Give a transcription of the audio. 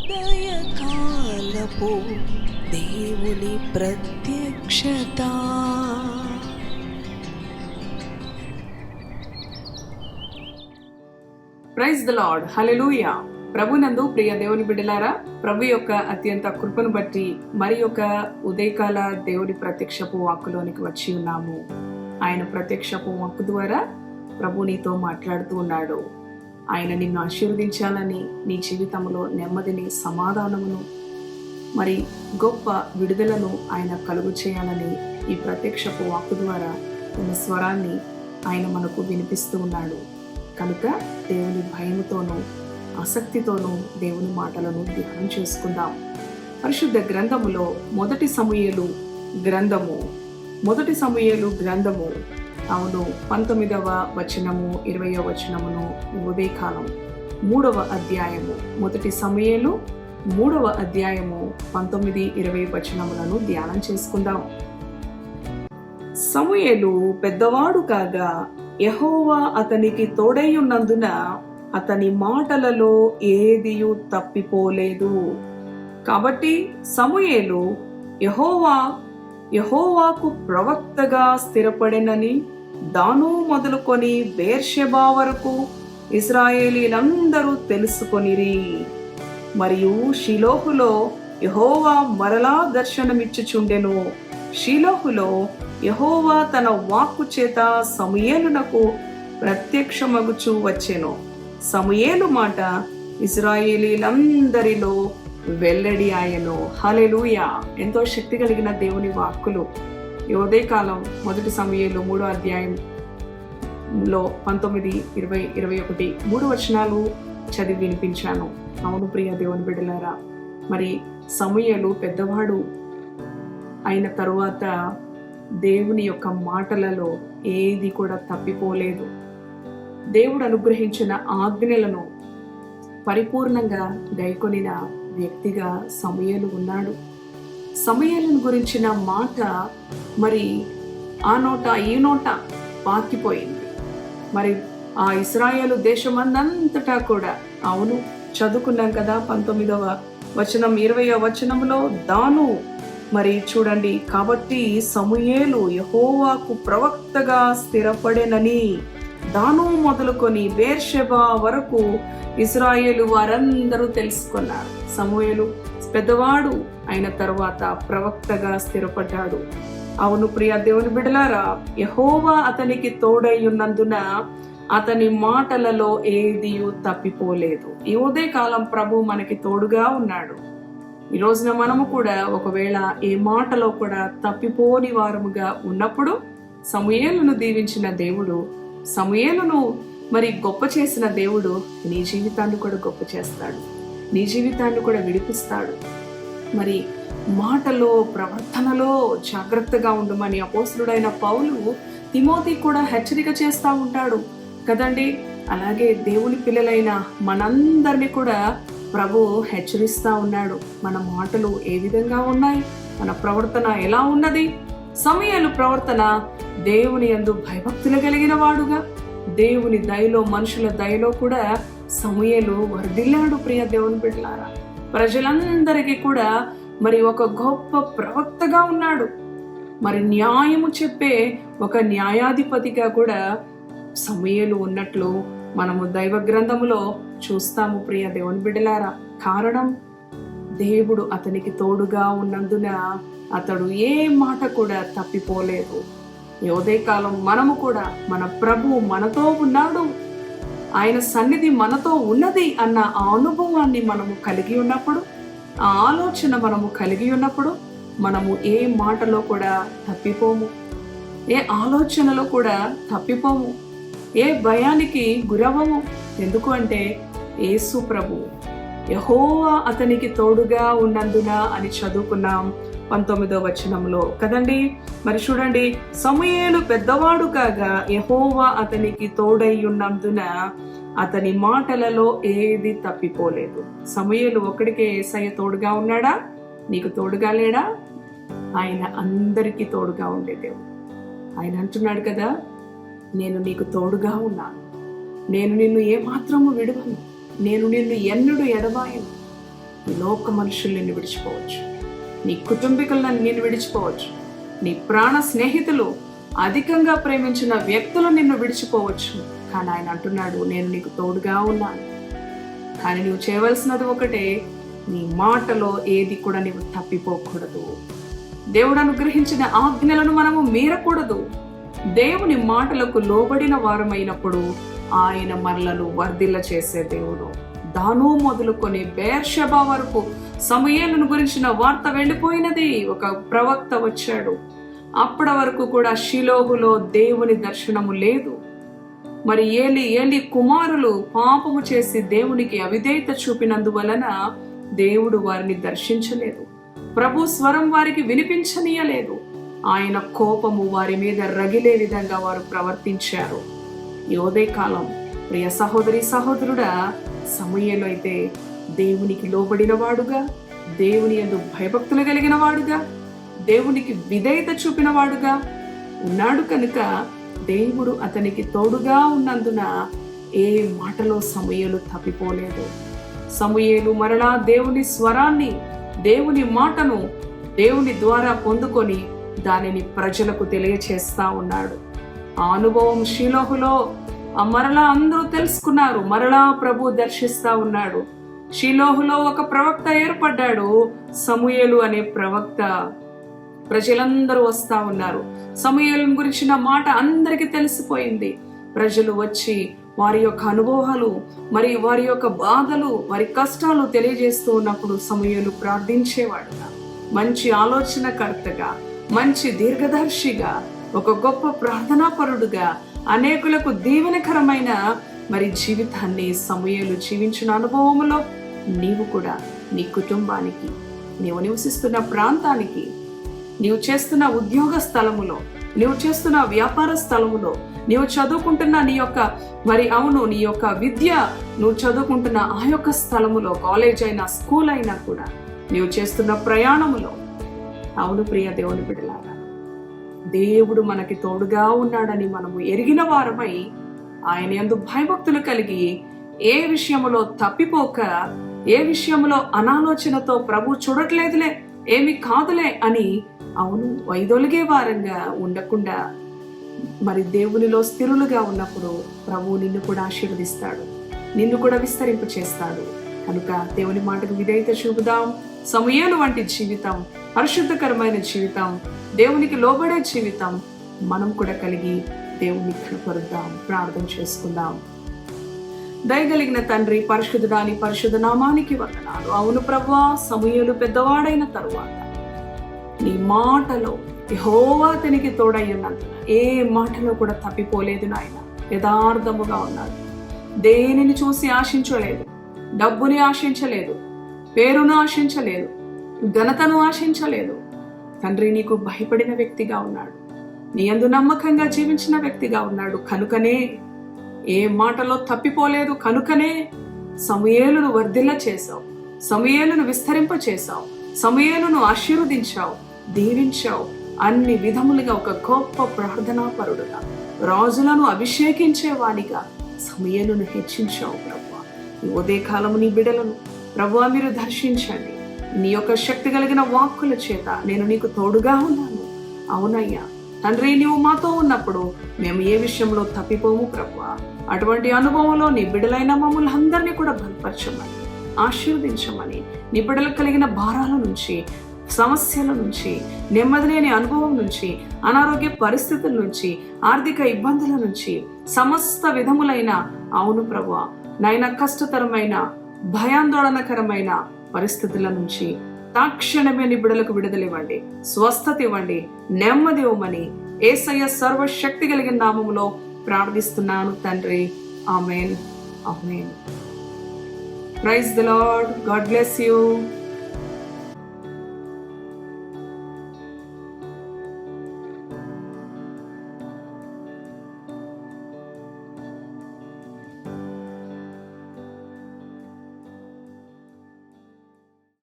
ఉదయకాలపు దేవుని ప్రత్యక్షత. Praise the lord. హల్లెలూయా. ప్రభునందు ప్రియ దేవుని బిడ్డలారా, ప్రభు యొక్క అత్యంత కృపను బట్టి మరి యొక్క ఉదయకాల దేవుని ప్రత్యక్షపు వాక్కులోనికి వచ్చి ఉన్నాము. ఆయన ప్రత్యక్షపు వాక్కు ద్వారా ప్రభు నీతో మాట్లాడుతూ ఉన్నాడు. ఆయన నిన్ను ఆశీర్వదించాలని, నీ జీవితంలో నెమ్మదిని, సమాధానమును, మరి గొప్ప విడుదలను ఆయన కలుగు చేయాలని ఈ ప్రత్యక్షపు వాక్కు ద్వారా తన స్వరాన్ని ఆయన మనకు వినిపిస్తూ ఉన్నాడు. కనుక దేవుని భయముతోనూ ఆసక్తితోనూ దేవుని మాటలను ధ్యానం చేసుకుందాం. పరిశుద్ధ గ్రంథములో మొదటి సమూయేలు గ్రంథము అవును 19వ వచనము 20వ వచనమును ఉదయకాలం 3వ అధ్యాయము మొదటి సమూయేలు 3వ అధ్యాయము 19-20 వచనములను ధ్యానం చేసుకుందాం. సమూయేలు పెద్దవాడు కాగా యెహోవా అతనికి తోడై ఉన్నందున అతని మాటలలో ఏదియూ తప్పిపోలేదు. కాబట్టి సమూయేలు యెహోవాకు ప్రవక్తగా స్థిరపడెనని దాను మొదలుకొని బేర్షెబా వరకు ఇశ్రాయేలీలందరూ తెలుసుకొనిరి. మరియు షిలోహులో యెహోవా మరలా దర్శనమిచ్చుచుండెను. షిలోహులో యెహోవా తన వాక్కు చేత సమూయేలునకు ప్రత్యక్షమగుచూ వచ్చెను. సమూయేలు మాట ఇశ్రాయేలీలందరిలో వెల్లడి ఆయను. హల్లెలూయా. ఎంతో శక్తి కలిగిన దేవుని వాక్కులు ఈ ఉదయకాలం మొదటి సమూయేలు 3వ అధ్యాయంలో 19, 20, 21 3 వచనాలు చదివి వినిపించాను. అవును ప్రియ దేవుని బిడ్డలారా, మరి సమూయేలు పెద్దవాడు అయిన తరువాత దేవుని యొక్క మాటలలో ఏది కూడా తప్పిపోలేదు. దేవుడు అనుగ్రహించిన ఆజ్ఞలను పరిపూర్ణంగా గైకొనిన వ్యక్తిగా సమూయేలు ఉన్నాడు. సమూయేలును గురించిన మాట మరి ఆ నోట ఈ నోట పాకిపోయింది. మరి ఆ ఇశ్రాయేలు దేశమందంతటా కూడా, అవును చదువుకున్నాం కదా 19వ వచనం 20వ వచనంలో దాను మరి చూడండి, కాబట్టి సమూయేలు యెహోవాకు ప్రవక్తగా స్థిరపడెనని దాను మొదలుకొని బేర్షెబా వరకు ఇశ్రాయేలు వారందరూ తెలుసుకున్నారు. సమూయేలు పెద్దవాడు అయిన తరువాత ప్రవక్తగా స్థిరపడ్డాడు. అవును ప్రియ దేవుని బిడ్డలారా, యెహోవా అతనికి తోడై ఉన్నందున అతని మాటలలో ఏదియూ తప్పిపోలేదు. ఈ ఉదయకాలం ప్రభు మనకి తోడుగా ఉన్నాడు. ఈ రోజున మనము కూడా ఒకవేళ ఏ మాటలో కూడా తప్పిపోని వారముగా ఉన్నప్పుడు సమూయేలును దీవించిన దేవుడు, సమూయేలును మరి గొప్ప చేసిన దేవుడు నీ జీవితాన్ని కూడా గొప్ప చేస్తాడు. నీ జీవితాన్ని కూడా విడిపిస్తాడు. మరి మాటలో, ప్రవర్తనలో జాగ్రత్తగా ఉండమని అపోస్తలుడైన పౌలు తిమోతి కూడా హెచ్చరిక చేస్తూ ఉంటాడు కదండి. అలాగే దేవుని పిల్లలైన మనందరినీ కూడా ప్రభు హెచ్చరిస్తా ఉన్నాడు. మన మాటలు ఏ విధంగా ఉన్నాయి, మన ప్రవర్తన ఎలా ఉన్నది. సమూయేలు ప్రవర్తన దేవుని యందు భయభక్తులు కలిగిన వాడుగా, దేవుని దయలో, మనుషుల దయలో కూడా సమూయేలు వర్ధిల్లాడు. ప్రియ దేవుని బిడ్డలారా, ప్రజలందరికీ కూడా మరి ఒక గొప్ప ప్రవక్తగా ఉన్నాడు. మరి న్యాయము చెప్పే ఒక న్యాయాధిపతిగా కూడా సమూయేలు ఉన్నట్లు మనము దైవ గ్రంథములో చూస్తాము. ప్రియ దేవుని బిడ్డలారా, కారణం దేవుడు అతనికి తోడుగా ఉన్నందున అతడు ఏ మాట కూడా తప్పిపోలేదు. ఈ ఉదయకాలం మనము కూడా మన ప్రభు మనతో ఉన్నాడు, ఆయన సన్నిధి మనతో ఉన్నది అన్న ఆ అనుభవాన్ని మనము కలిగి ఉన్నప్పుడు, ఆ ఆలోచన మనము కలిగి ఉన్నప్పుడు మనము ఏ మాటలో కూడా తప్పిపోము, ఏ ఆలోచనలో కూడా తప్పిపోము, ఏ భయానికి గురవము. ఎందుకు అంటే యేసు ప్రభు యెహోవా అతనికి తోడుగా ఉన్నందున అని చదువుకున్నాం 19వ వచనంలో కదండి. మరి చూడండి, సమూయేలు పెద్దవాడు కాగా యెహోవా అతనికి తోడై ఉన్నందున అతని మాటలలో ఏది తప్పిపోలేదు. సమూయేలు ఒక్కడికే యేసయ్య తోడుగా ఉన్నాడా? నీకు తోడుగా లేడా? ఆయన అందరికీ తోడుగా ఉండే దేవుడు. ఆయన అంటున్నాడు కదా, నేను నీకు తోడుగా ఉన్నాను, నేను నిన్ను ఏమాత్రము విడువను, నేను నిన్ను ఎన్నడూ ఎడబాయను. ఈ లోక మనుషులు నిన్ను విడిచిపోవచ్చు, నీ కుటుంబీకులు నిన్ను విడిచిపోవచ్చు, నీ ప్రాణ స్నేహితులు అధికంగా ప్రేమించిన వ్యక్తులు నిన్ను విడిచిపోవచ్చు. కానీ ఆయన అంటున్నాడు, నేను నీకు తోడుగా ఉన్నాను. కానీ నువ్వు చేయవలసినది ఒకటే, నీ మాటలో ఏది కూడా నీవు తప్పిపోకూడదు. దేవుడు అనుగ్రహించిన ఆజ్ఞలను మనము మీరకూడదు. దేవుని మాటలకు లోబడిన వారమైనప్పుడు ఆయన మనలను వర్ధిల్ల చేసే దేవుడు. దాను మొదలుకొని బెర్షెబా వరకు సమూయేలును గురించిన వార్త వెళ్ళిపోయినది. ఒక ప్రవక్త వచ్చాడు. అప్పటి వరకు కూడా షిలోహులో దేవుని దర్శనము లేదు. మరి ఏలి కుమారులు పాపము చేసి దేవునికి అవిధేయత చూపినందువలన దేవుడు వారిని దర్శించలేదు. ప్రభు స్వరం వారికి వినిపించనీయలేదు. ఆయన కోపము వారి మీద రగిలే విధంగా వారు ప్రవర్తించారు. ఈ ఉదయకాలం ప్రియ సహోదరి సహోదరుడా, సమూయేలు అయితే దేవునికి లోబడిన వాడుగా, దేవుని యందు భయభక్తులు కలిగిన వాడుగా, దేవునికి విధేయత చూపిన వాడుగా ఉన్నాడు. కనుక దేవుడు అతనికి తోడుగా ఉన్నందున ఏ మాటలో సమూయేలు తప్పిపోలేదు. సమూయేలు మరలా దేవుని స్వరాన్ని, దేవుని మాటను దేవుని ద్వారా పొందుకొని దానిని ప్రజలకు తెలియచేస్తా ఉన్నాడు. ఆ అనుభవం షిలోహులో మరలా అందరూ తెలుసుకున్నారు. మరలా ప్రభు దర్శిస్తా ఉన్నాడు. షిలోహులో ఒక ప్రవక్త ఏర్పడ్డాడు, సమూయేలు అనే ప్రవక్త. ప్రజలందరూ వస్తా ఉన్నారు. సమూయేలు గురించిన మాట అందరికీ తెలిసిపోయింది. ప్రజలు వచ్చి వారి యొక్క అనుభవాలు, మరి వారి యొక్క బాధలు, వారి కష్టాలు తెలియజేస్తూ ఉన్నప్పుడు సమూయేలు ప్రార్థించేవాడుగా, మంచి ఆలోచనకర్తగా, మంచి దీర్ఘదర్శిగా, ఒక గొప్ప ప్రార్థనాపరుడుగా, అనేకులకు దీవెనకరమైన మరి జీవితాన్ని సమూయేలు జీవించిన అనుభవములో నీవు కూడా నీ కుటుంబానికి, నీవు నివసిస్తున్న ప్రాంతానికి, నీవు చేస్తున్న ఉద్యోగ స్థలములో, నీవు చేస్తున్న వ్యాపార స్థలములో, నీవు చదువుకుంటున్న నీ యొక్క విద్య నువ్వు చదువుకుంటున్న ఆ యొక్క స్థలములో, కాలేజ్ అయినా స్కూల్ అయినా కూడా, నీవు చేస్తున్న ప్రయాణములో, అవును ప్రియ దేవుని బిడ్డలారా, దేవుడు మనకి తోడుగా ఉన్నాడని మనము ఎరిగిన వారమై ఆయన యందు భయభక్తులు కలిగి ఏ విషయములో తప్పిపోక, ఏ విషయంలో అనాలోచనతో ప్రభు చూడట్లేదులే, ఏమి కాదులే అని అవును వైదొలిగే వారంగా ఉండకుండా మరి దేవునిలో స్థిరులుగా ఉన్నప్పుడు ప్రభు నిన్ను కూడా ఆశీర్వదిస్తాడు, నిన్ను కూడా విస్తరింప చేస్తాడు. కనుక దేవుని మాటకు విధేయత చూపుదాం. సమూయేలు వంటి జీవితం, పరిశుద్ధకరమైన జీవితం, దేవునికి లోబడే జీవితం మనం కూడా కలిగి దేవుని కనపరుద్దాం. ప్రార్థన చేసుకుందాం. దయగలిగిన తండ్రి, పరిశుద్ధుడాని పరిశుద్ధ నామానికి వందనాలు. అవును ప్రభువా, సమూయేలు పెద్దవాడైన తరువాత నీ మాటలో యెహోవా అతనికి తోడై ఉన్నందున ఏ మాటలో కూడా తప్పిపోలేదు నాయన. యథార్థముగా ఉన్నాడు. దేనిని చూసి ఆశించలేదు, డబ్బుని ఆశించలేదు, పేరును ఆశించలేదు, ఘనతను ఆశించలేదు. తండ్రి, నీకు భయపడిన వ్యక్తిగా ఉన్నాడు, నీ యందు నమ్మకంగా జీవించిన వ్యక్తిగా ఉన్నాడు. కనుకనే ఏ మాటలో తప్పిపోలేదు. కనుకనే సమూయేలును వర్ధిల్ల చేశావు, సమూయేలును విస్తరింప చేశావు, సమూయేలును ఆశీర్వదించావు, దీవించావు. అన్ని విధములుగా ఒక గొప్ప ప్రార్థనాపరుడుగా, రాజులను అభిషేకించేవానిగా సమూయేలును హెచ్చించావు ప్రభువా. ఈ ఉదయకాలము నీ బిడ్డలను ప్రభువా మీరు దర్శించండి. నీ యొక్క శక్తి కలిగిన వాక్కుల చేత నేను నీకు తోడుగా ఉన్నాను. అవునయ్యా తండ్రి, నీవు మాతో ఉన్నప్పుడు మేము ఏ విషయంలో తప్పిపోము ప్రభువా. అటువంటి అనుభవంలో నీ బిడ్డలైన మమ్మల్ని అందరినీ కూడా బలపరచమని, ఆశీర్వదించమని, నీ బిడ్డలకు కలిగిన భారాల నుంచి, సమస్యల నుంచి, నెమ్మది లేని అనుభవం నుంచి, అనారోగ్య పరిస్థితుల నుంచి, ఆర్థిక ఇబ్బందుల నుంచి, సమస్త విధములైన అవును ప్రభువా నాయన కష్టతరమైన భయాందోళనకరమైన పరిస్థితుల నుంచి తక్షణమే నీ బిడ్డలకు విడుదలివ్వండి, స్వస్థత ఇవ్వండి, నెమ్మది ఇవ్వమని యేసయ్య సర్వశక్తి కలిగిన నామములో ప్రార్థిస్తున్నాను తండ్రి. Amen, amen. Praise the lord. God bless you.